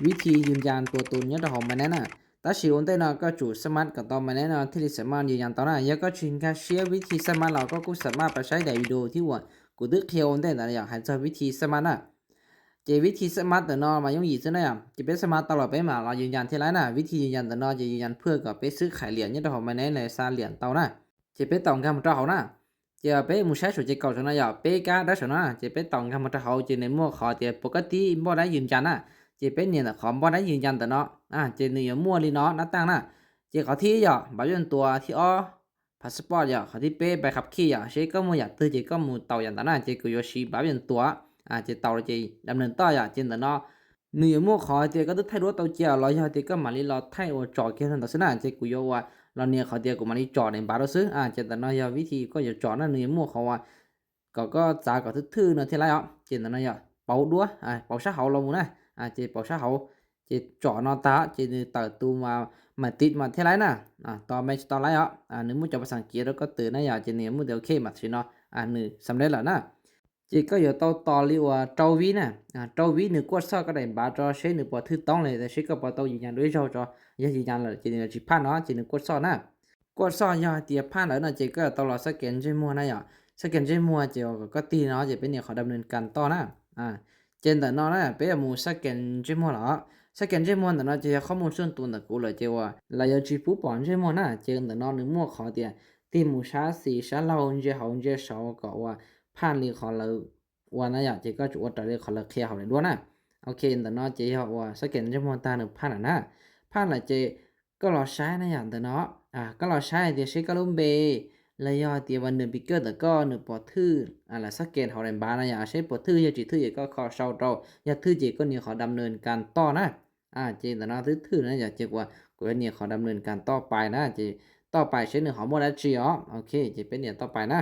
วิธียืนยันตัวตนnhất là hồng mà nè ta sử dụng tên nào có chủ smart cả tao mà nè thì smartยืนยันตอนนั้นยังก็ชินแค่เชียวิธี smart เราก็สามารถไปใช้ในวิดีโอที่ว่ากูตึกเที่ยวได้แต่อยากให้เจอวิธี smart น่ะเจวิธี smart แต่นอมา用意思呢呀จะเป็น smart ตลอดไปมาเรายืนยันที่ไรน่ะวิธียืนยันแต่นอจะยืนยันเพื่อกับไปซื้อขายเหรียญnhất là hồng mà nèในซาเหรียญเตาน่ะจะเป็นตองคำเจ้าเขาน่ะจะไปมุใช้สุดจะเก่าชนะอย่าไปก้าได้ชนะจะไปตองคำเจ้าเขาจะในมั่วขอจะปกติบ่ได้ยืนยันน่ะchỉ biết nhìn là khó bao đấyยืนยันแต่เนาะchỉ nếu mua đi nó tăng nè chỉ cóที่อย่าbảo nhânตัวที่อ้อ passport อย่าเขาที่เป้ไปขับขี่อย่าใช้ก็มืออย่าตื้อchỉ cóมือเต่าอย่างแต่น่ะchỉกูยอชีbảo nhânตัวchỉเต่าchỉดำเนินต่ออย่าchỉแต่เนาะnếu mua khó chỉ có tức thay đổi tàu chiều rồiอย่าchỉ có mà đi lo thay ở trò kia thôi đó xí nè chỉกูยอว่าเราเนี่ยเขาเดียวกูมาđi tròในบ้านเราซื้อchỉแต่เนาะอย่าวิธีก็อย่าtròนั่นnếu mua khóว่าก็จ่ายก็ทื่อๆเนาะที่ไรอ่ะchỉแต่เนาะอย่าเป่าดัวเป่าชักเขาลงนะchỉ bảo sao hậu chỉ chọn nó ta chỉ tự tu mà tít mà thế này nè tao mấy tao lấy á nếu muốn cho bà sáng kia đó có từ này giờ chỉ nếu muốn điều khi mà chỉ nó nữ sắm đấy là nè chỉ có giờ tao tao liu trâu ví nè trâu ví nữ quất sao cái này bà cho sẽ nữ bỏ thứ tông này sẽ có bỏ tao gì nhận đối cho giờ gì nhận là chỉ phan nó chỉ nữ quất sao nè quất sao giờ thì phan ở là chỉ có tao là scan trên mua này à scan trên mua chỉ có tiền nó chỉ bên này họ đâm lên càn to nè trên tờ nó là bây giờ mua scan trên mua đó scan trên mua tờ nó chỉ không muốn xuân tuần tờ cũ là chỉ là giờ chỉ phú bọn trên mua nè trên tờ nó nếu mua khó tiền thì mua sáu xì sáu lâu như hậu như sáu cậu phan li khó làวันนั้นอยากจะก็จุดแต่เรื่องขอเลิกเคลียร์เขาเลยด้วยนะโอเคแต่นอเจียวว่าสแกนจะมองตาหนึ่งพันอ่ะนะพันละเจก็รอใช้นะอย่างแต่เนาะก็รอใช้เดี๋ยวใช้ก็ลุ่มเบเลยยอเดี๋ยววันหนึ่งปีเกอร์แต่ก็หนึ่งปอทื่ออะไรสแกนเขาในบ้านนะอย่าใช้ปอทื่ออย่าจีทื่ออย่าก็ขอเช่าเราอย่าทื่อจีก็เนี่ยขอดำเนินการต่อนะเจแต่นอทื่อนะอย่าเจีว่ากูเนี่ยขอดำเนินการต่อไปนะเจต่อไปใช้หนึ่งหอมโมได้จีอ๋อโอเคเจเป็นเนี่ยต่อไปนะ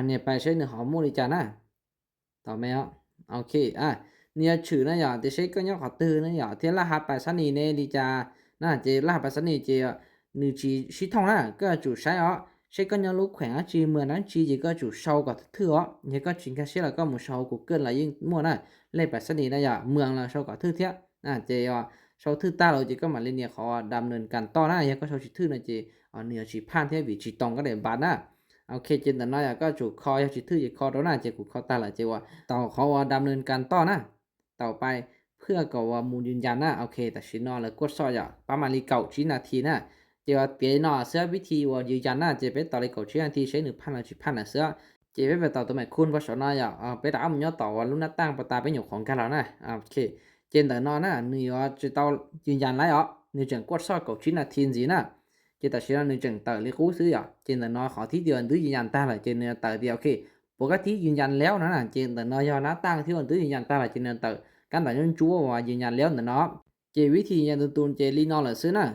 เนี่ยไปใช้หนึ่งหอมโมดิจานะต่อไหมอ่ะโอเคเนี่ยชื่อนะอย่าจะใช้ก็ยกขอตื้อนะอย่าเทียนรหัสไปสันนี่เนี่ยดีจ้าน่าจะรหัสไปสันนี่จะหนึ่งชีชิทองนะก็จุดใช้อ๋อใช้ก็ยังรู้แขวงชีเหมือนนั้นชีจะก็จุดเช่ากับเถื่อเนี่ยก็จริงแค่ใช่แล้วก็หมู่เช่ากูเกิลอะไรยิ่งมั่วนะเล่ไปสันนี่นะอย่าเมืองละเช่ากับเถื่อเทียจะเช่าเถื่อตาเราจะก็มาเล่นเนี่ยเขาดำเนินการต่อนะยังก็เช่าชีเถื่อนะจะเนี่ยชีพานเทียบีชีตองก็เดินบานนะโอเคจินตนาก็จุดคอยจิตทื่อจิตคอตัวหน้าเจ้ากูคอตาละเจ้าว่าต่อเขาว่าดำเนินการต่อนะต่อไปเพื่อก็ว่ามูลยืนยันนะโอเคแต่ชิ้นนอแล้วกดซอยประมาณเก่าชิ้นนาทีนะเจ้าเปลี่ยนนอเสื้อวิธีว่ายืนยันนะเจ้าเป็นต่อเลยเก่าชิ้นนาทีใช้1,000ละ10,000ละเสื้อเจ้าเป็นต่อตัวใหม่คุณว่าสอนอย่าไปด่ามันย่อต่อว่าลุ้นหน้าตั้งปตาเป็นหยกของกันแล้วนะโอเคเจนแต่นอนะนี่ว่าจะต่อยืนยันแล้วนี่จังกดซอยเก่าชิ้นนาทีสินะchỉ ta sẽ nên chừng tờ lý cú xứ à trên tờ nó khó thí điều tứยืนยันta là trên tờ điều khi bộ các thíยืนยันแล้วนะtrên tờ nó do nó tăng thiếu tứยืนยันta là trên tờ căn bản nhân chúa vàยืนยันแล้วนะnó chỉวิธียืนยันตัวเจลีนอlà xứ nè